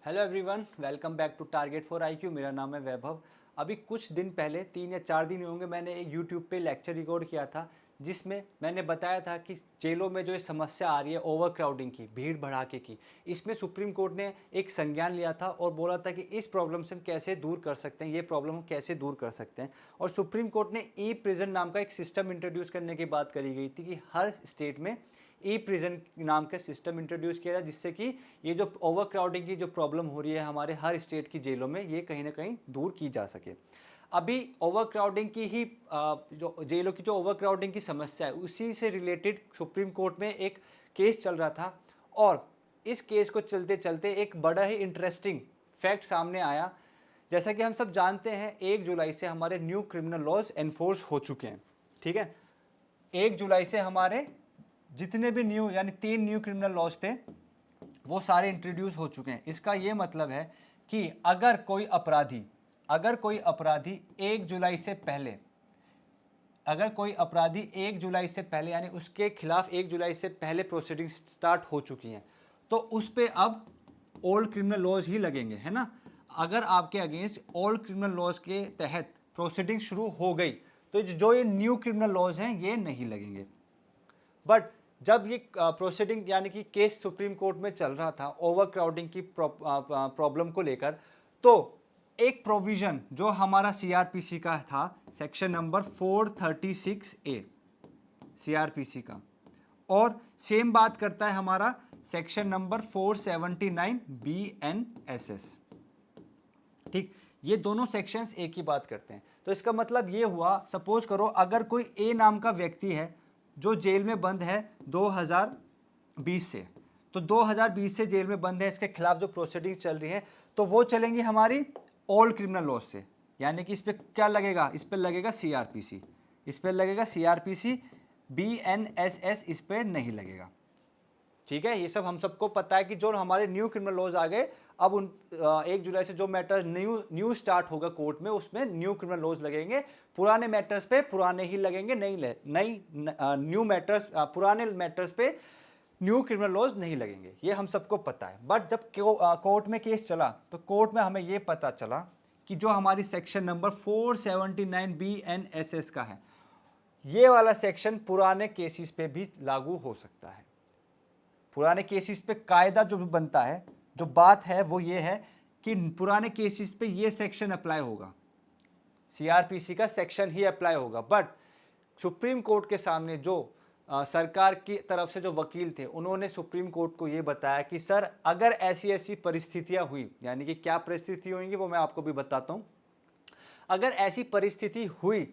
Hello everyone, welcome back to target for IQ. मेरा नाम है वैभव। अभी कुछ दिन पहले 3 या 4 दिन होंगे, मैंने एक यूट्यूब पे लेक्चर रिकॉर्ड किया था जिसमें मैंने बताया था कि जेलों में जो ये समस्या आ रही है ओवर क्राउडिंग की, भीड़ भड़ाके की, इसमें सुप्रीम कोर्ट ने एक संज्ञान लिया था और बोला था कि इस प्रॉब्लम से हम कैसे दूर कर सकते हैं, ये प्रॉब्लम हम कैसे दूर कर सकते हैं। और सुप्रीम कोर्ट ने ई प्रिजन नाम का एक सिस्टम इंट्रोड्यूस करने की बात करी गई थी कि हर स्टेट में ई प्रिजन नाम का सिस्टम इंट्रोड्यूस किया जाए, जिससे कि ये जो ओवर क्राउडिंग की जो प्रॉब्लम हो रही है हमारे हर स्टेट की जेलों में, ये कहीं ना कहीं दूर की जा सके। अभी ओवर क्राउडिंग की ही जो जेलों की जो ओवर क्राउडिंग की समस्या है उसी से रिलेटेड सुप्रीम कोर्ट में एक केस चल रहा था। और इस केस को चलते चलते एक बड़ा ही इंटरेस्टिंग फैक्ट सामने आया। जैसा कि हम सब जानते हैं, 1 जुलाई से हमारे न्यू क्रिमिनल लॉज एनफोर्स हो चुके हैं। ठीक है, 1 जुलाई से हमारे जितने भी न्यू यानी 3 न्यू क्रिमिनल लॉज थे वो सारे इंट्रोड्यूस हो चुके हैं। इसका ये मतलब है कि अगर कोई अपराधी 1 जुलाई से पहले अगर कोई अपराधी 1 जुलाई से पहले यानी उसके खिलाफ 1 जुलाई से पहले प्रोसीडिंग स्टार्ट हो चुकी हैं, तो उस पर अब ओल्ड क्रिमिनल लॉज ही लगेंगे, है ना। अगर आपके अगेंस्ट ओल्ड क्रिमिनल लॉज के तहत प्रोसीडिंग शुरू हो गई तो जो ये न्यू क्रिमिनल लॉज हैं ये नहीं लगेंगे। बट जब ये प्रोसीडिंग यानी कि केस सुप्रीम कोर्ट में चल रहा था ओवर क्राउडिंग की प्रॉब्लम को लेकर, तो एक प्रोविजन जो हमारा सीआरपीसी का था, सेक्शन नंबर 436 ए सीआरपीसी का, और सेम बात करता है हमारा सेक्शन नंबर 479 बीएनएसएस। ठीक, ये दोनों सेक्शंस एक ही बात करते हैं। तो इसका मतलब ये हुआ, सपोज करो अगर कोई ए नाम का व्यक्ति है जो जेल में बंद है 2020 से, तो 2020 से जेल में बंद है, इसके खिलाफ जो प्रोसीडिंग चल रही है तो वो चलेंगी हमारी ओल्ड क्रिमिनल लॉज से। यानी कि इस पर क्या लगेगा, इस पर लगेगा सीआरपीसी, इस पर लगेगा सीआरपीसी, बीएनएसएस इस पर नहीं लगेगा। ठीक है, ये सब हम सबको पता है कि जो हमारे न्यू क्रिमिनल लॉज आ गए, अब उन 1 जुलाई से जो मैटर न्यू स्टार्ट होगा कोर्ट में उसमें न्यू क्रिमिनल लॉज लगेंगे। पुराने मैटर्स पे पुराने ही लगेंगे, नई न्यू मैटर्स पुराने मैटर्स पे न्यू क्रिमिनल लॉज नहीं लगेंगे, ये हम सबको पता है। बट जब कोर्ट में केस चला तो कोर्ट में हमें ये पता चला कि जो हमारी सेक्शन नंबर 479 बीएनएसएस का है, ये वाला सेक्शन पुराने केसेस पे भी लागू हो सकता है। पुराने केसेस पे कायदा जो बनता है, जो बात है वो ये है कि पुराने केसेस पे ये सेक्शन अप्लाई होगा, सीआरपीसी का सेक्शन ही अप्लाई होगा। बट सुप्रीम कोर्ट के सामने जो सरकार की तरफ से जो वकील थे, उन्होंने सुप्रीम कोर्ट को ये बताया कि सर अगर ऐसी ऐसी परिस्थितियां हुई, यानी कि क्या परिस्थिति होंगी वो मैं आपको भी बताता हूं। अगर ऐसी परिस्थिति हुई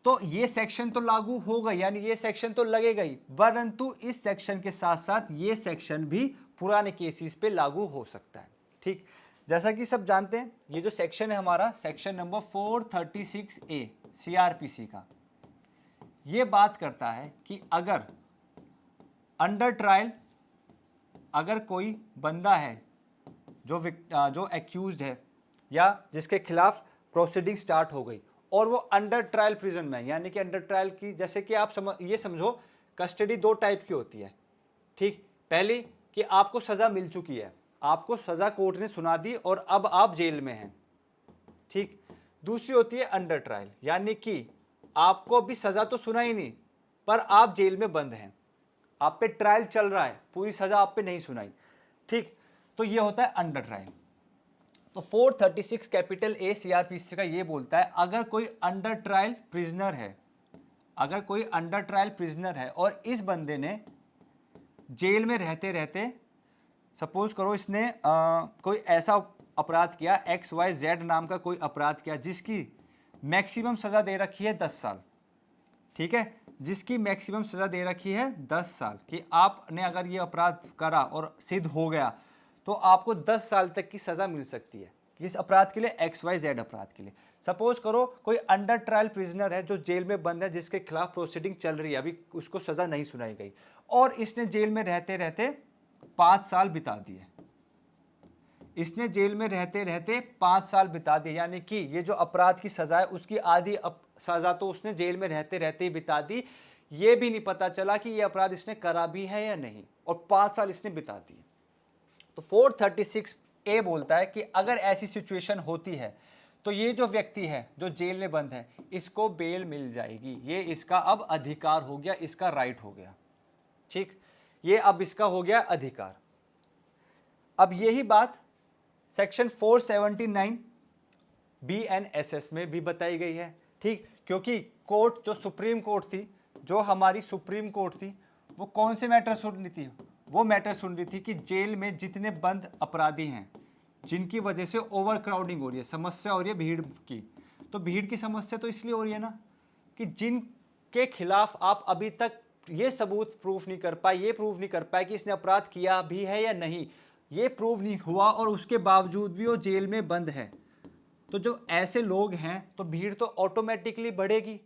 तो ये सेक्शन तो लागू होगा, यानी ये सेक्शन तो लगेगा ही, परंतु इस सेक्शन के साथ साथ ये सेक्शन भी पुराने केसेस पे लागू हो सकता है। ठीक, जैसा कि सब जानते हैं, ये जो सेक्शन है हमारा सेक्शन नंबर 436 ए सीआरपीसी का, ये बात करता है कि अगर अंडर ट्रायल अगर कोई बंदा है जो एक्यूज्ड है या जिसके खिलाफ प्रोसीडिंग स्टार्ट हो गई और वो अंडर ट्रायल प्रिजन में, यानी कि अंडर ट्रायल की, जैसे कि आप ये समझो कस्टडी 2 टाइप की होती है। ठीक, पहली कि आपको सजा मिल चुकी है, आपको सजा कोर्ट ने सुना दी और अब आप जेल में हैं। ठीक, दूसरी होती है अंडर ट्रायल, यानी कि आपको अभी सजा तो सुना ही नहीं पर आप जेल में बंद हैं, आप पे ट्रायल चल रहा है, पूरी सजा आप पे नहीं सुनाई। ठीक, तो ये होता है अंडर ट्रायल। तो 436 कैपिटल ए सीआरपीसी का ये बोलता है अगर कोई अंडर ट्रायल प्रिजनर है, अगर कोई अंडर ट्रायल प्रिजनर है और इस बंदे ने जेल में रहते रहते, सपोज करो इसने कोई ऐसा अपराध किया, XYZ नाम का कोई अपराध किया जिसकी मैक्सिमम सजा दे रखी है 10 साल। ठीक है, जिसकी मैक्सिमम सजा दे रखी है 10 साल, कि आपने अगर ये अपराध करा और सिद्ध हो गया तो आपको 10 साल तक की सजा मिल सकती है किस अपराध के लिए, XYZ अपराध के लिए। सपोज करो कोई अंडर ट्रायल प्रिजनर है जो जेल में बंद है, जिसके खिलाफ प्रोसीडिंग चल रही है, अभी उसको सजा नहीं सुनाई गई और इसने जेल में रहते रहते 5 साल बिता दिए, इसने जेल में रहते रहते 5 साल बिता दिए, यानी कि ये जो अपराध की सजा है उसकी आधी सजा तो उसने जेल में रहते रहते ही बिता दी, ये भी नहीं पता चला कि ये अपराध इसने करा भी है या नहीं, और 5 साल इसने बिता दिए। तो 436 ए बोलता है कि अगर ऐसी सिचुएशन होती है तो ये जो व्यक्ति है जो जेल में बंद है इसको बेल मिल जाएगी। ये इसका अब अधिकार हो गया, इसका राइट हो गया। ठीक, ये अब इसका हो गया अधिकार। अब यही बात सेक्शन 479 BNSS में भी बताई गई है। ठीक, क्योंकि कोर्ट जो सुप्रीम कोर्ट थी, जो हमारी सुप्रीम कोर्ट थी, वो कौन से मैटर सुन रही थी? वो मैटर सुन रही थी कि जेल में जितने बंद अपराधी हैं जिनकी वजह से ओवर क्राउडिंग हो रही है, समस्या हो रही है भीड़ की। तो भीड़ की समस्या तो इसलिए हो रही है ना कि जिनके खिलाफ आप अभी तक ये सबूत प्रूफ नहीं कर पाए, ये प्रूव नहीं कर पाए कि इसने अपराध किया भी है या नहीं, ये प्रूव नहीं हुआ और उसके बावजूद भी वो जेल में बंद है। तो जो ऐसे लोग हैं तो भीड़ तो ऑटोमेटिकली बढ़ेगी।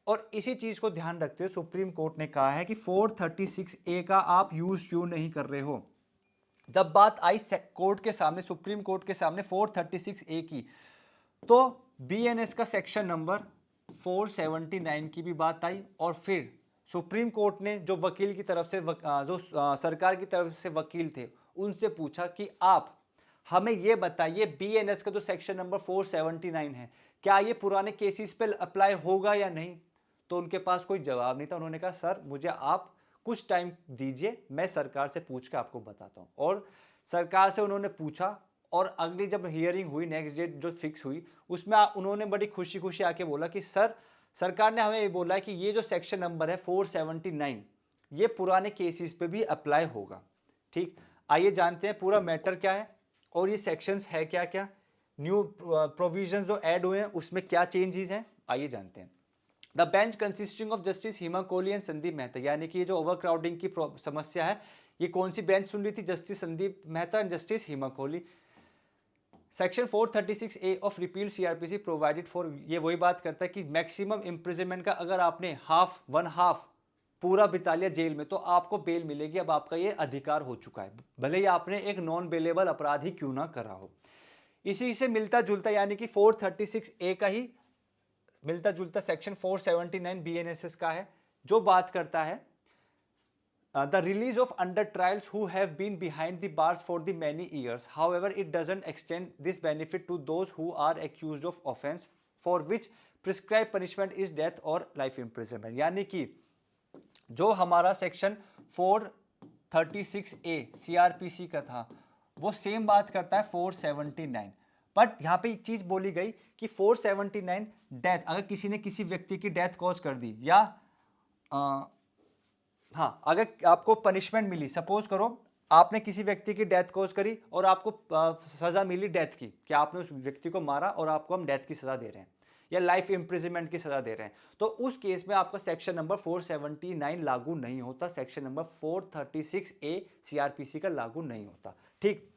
और इसी चीज को ध्यान रखते हुए सुप्रीम कोर्ट ने कहा है कि 436A का आप यूज क्यों नहीं कर रहे हो। जब बात आई कोर्ट के सामने, सुप्रीम कोर्ट के सामने 436A की, तो BNS का सेक्शन नंबर 479 की भी बात आई। और फिर सुप्रीम कोर्ट ने जो वकील की तरफ से जो सरकार की तरफ से वकील थे उनसे पूछा कि आप हमें ये बताइए BNS का जो सेक्शन नंबर 479 है क्या ये पुराने केसेस पे अप्लाई होगा या नहीं। तो उनके पास कोई जवाब नहीं था। उन्होंने कहा सर मुझे आप कुछ टाइम दीजिए, मैं सरकार से पूछ के आपको बताता हूँ। और सरकार से उन्होंने पूछा और अगली जब हियरिंग हुई, नेक्स्ट डेट जो फिक्स हुई, उसमें उन्होंने बड़ी खुशी खुशी आके बोला कि सर सरकार ने हमें ये बोला है कि ये जो सेक्शन नंबर है 479 ये पुराने केसेस पे भी अप्लाई होगा। ठीक, आइए जानते हैं पूरा मैटर क्या है और ये सेक्शंस है क्या क्या, न्यू प्रोविजन जो ऐड हुए हैं उसमें क्या चेंजेस हैं, आइए जानते हैं। The bench consisting of justice Hima Kohli and Sandeep Mehta, यानी कि ये जो ओवर क्राउडिंग की समस्या है ये कौन सी बेंच सुन रही थी? Justice Sandeep Mehta and justice Hima Kohli. Section 436A of repeal CRPC provided for, ये वही बात करता है कि मैक्सिमम इम्प्रिजनमेंट का अगर आपने वन हाफ पूरा बिता लिया जेल में तो आपको बेल मिलेगी। अब आपका ये अधिकार हो चुका है, भले ही आपने एक नॉन बेलेबल अपराध ही क्यों ना करा हो। इसी से मिलता जुलता यानी कि 436A का ही मिलता जुलता सेक्शन 479 BNSS का है जो बात करता है the release of under trials who have been behind the bars for the many years. However, it doesn't extend this benefit to those who are accused of offense for which prescribed punishment is death or life imprisonment. यानी कि जो हमारा section 436A CRPC का था वो same बात करता है 479। बट यहाँ पे एक चीज बोली गई कि 479 डेथ, अगर किसी ने किसी व्यक्ति की डेथ कॉज कर दी या हाँ अगर आपको पनिशमेंट मिली, सपोज करो आपने किसी व्यक्ति की डेथ कॉज करी और आपको सजा मिली डेथ की, कि आपने उस व्यक्ति को मारा और आपको हम डेथ की सजा दे रहे हैं या लाइफ इम्प्रिजनमेंट की सजा दे रहे हैं, तो उस केस में आपका सेक्शन नंबर 479 लागू नहीं होता, सेक्शन नंबर 436A CRPC का लागू नहीं होता। ठीक,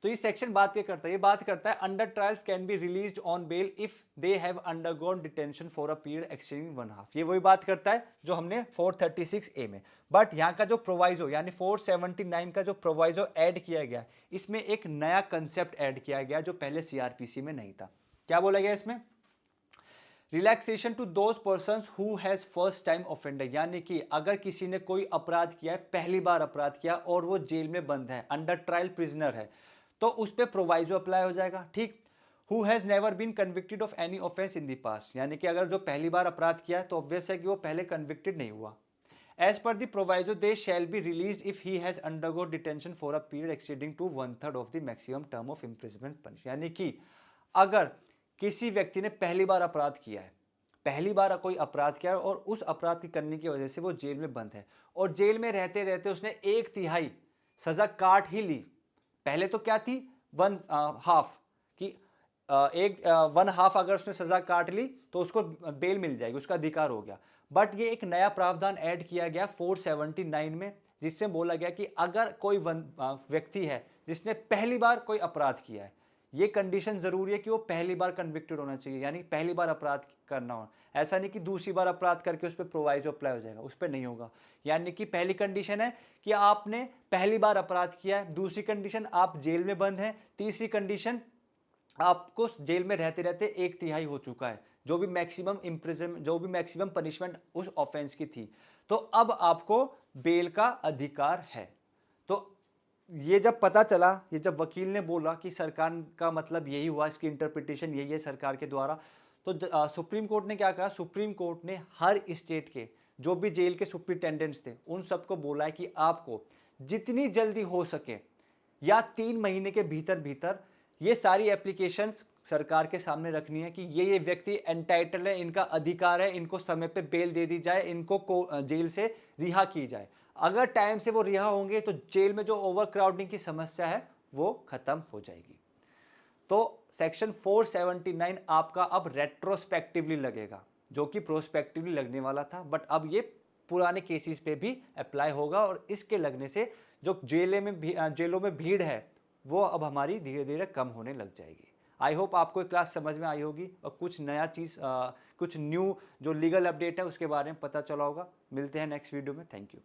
तो ये सेक्शन बात क्या करता है? ये बात करता है under trials can be released on bail if they have undergone detention for a period extending one half. ये वही बात करता है जो हमने 436A में। बट यहाँ का जो प्रोवाइजो यानी 479 का जो प्रोवाइजो ऐड किया गया, इसमें एक नया कंसेप्ट ऐड किया गया जो पहले CRPC में नहीं था। क्या बोला गया इसमें? Relaxation to those person who has first time offender, यानी कि अगर किसी ने कोई अपराध किया है, पहली बार अपराध किया और वो जेल में बंद है, अंडर ट्रायल प्रिजनर है, तो उस पर प्रोवाइजो अप्लाई हो जाएगा। ठीक, who has never been convicted of any offence in the past, यानी कि अगर जो पहली बार अपराध किया है तो ऑब्वियस है कि वो पहले कन्विक्टेड नहीं हुआ। As per the proviso they shall be release if he has undergo detention for a period exceeding to 1/3 of the maximum term of imprisonment punish, यानी कि अगर किसी व्यक्ति ने पहली बार अपराध किया है, पहली बार कोई अपराध किया और उस अपराध की करने की वजह से वो जेल में बंद है और जेल में रहते रहते उसने 1/3 सजा काट ही ली। पहले तो क्या थी? वन हाफ की एक 1/2 अगर उसने सजा काट ली तो उसको बेल मिल जाएगी, उसका अधिकार हो गया। बट ये एक नया प्रावधान ऐड किया गया 479 में जिसमें बोला गया कि अगर कोई व्यक्ति है जिसने पहली बार कोई अपराध किया है, ये कंडीशन जरूरी है कि वो पहली बार कन्विक्टेड होना चाहिए, यानी पहली बार अपराध करना हो। ऐसा नहीं कि दूसरी बार अपराध करके उस पर प्रोवाइजो अप्लाई हो जाएगा, उस पर नहीं होगा। यानी कि पहली कंडीशन है कि आपने पहली बार अपराध किया है, दूसरी कंडीशन आप जेल में बंद हैं, तीसरी कंडीशन आपको जेल में रहते रहते 1/3 हो चुका है, जो भी मैक्सिमम पनिशमेंट उस ऑफेंस की थी, तो अब आपको बेल का अधिकार है। तो ये जब पता चला, ये जब वकील ने बोला कि सरकार का मतलब यही हुआ, इसकी इंटरप्रिटेशन यही है सरकार के द्वारा, तो सुप्रीम कोर्ट ने क्या कहा, सुप्रीम कोर्ट ने हर स्टेट के जो भी जेल के सुप्रिटेंडेंट्स थे उन सबको बोला है कि आपको जितनी जल्दी हो सके या 3 महीने के भीतर भीतर ये सारी एप्लीकेशंस सरकार के सामने रखनी है कि ये व्यक्ति एंटाइटल है, इनका अधिकार है, इनको समय पे बेल दे दी जाए, इनको जेल से रिहा की जाए। अगर टाइम से वो रिहा होंगे तो जेल में जो ओवर क्राउडिंग की समस्या है वो खत्म हो जाएगी। तो सेक्शन 479 आपका अब रेट्रोस्पेक्टिवली लगेगा, जो कि प्रोस्पेक्टिवली लगने वाला था, बट अब ये पुराने केसेस पे भी अप्लाई होगा और इसके लगने से जो जेलों में भीड़ है वो अब हमारी धीरे धीरे कम होने लग जाएगी। आई होप आपको क्लास समझ में आई होगी और कुछ नया चीज़ कुछ न्यू जो लीगल अपडेट है उसके बारे में पता चला होगा। मिलते हैं नेक्स्ट वीडियो में। Thank you.